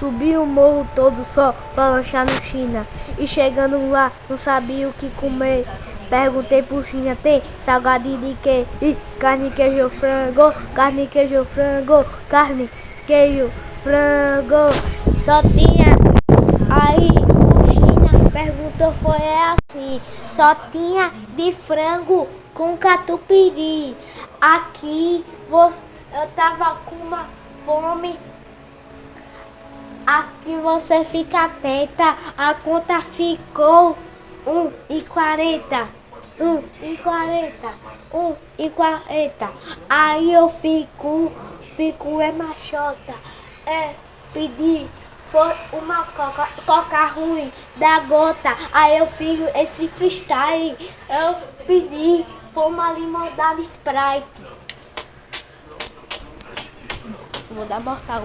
Subi o morro todo só pra lanchar no China. E chegando lá, não sabia o que comer. Perguntei pro China, tem salgadinho de quê? E carne, queijo, frango, carne, queijo, frango, carne, queijo, frango. Só tinha. Aí o China perguntou, foi assim. Só tinha de frango com catupiry. Aqui eu tava com uma fome. Aqui você fica atenta, a conta ficou 1,40. 1,40. 1,40. Aí eu fico machota. Pedi, foi uma coca ruim da gota. Aí eu fiz esse freestyle. Eu pedi, foi uma limonada Sprite. Vou dar mortal.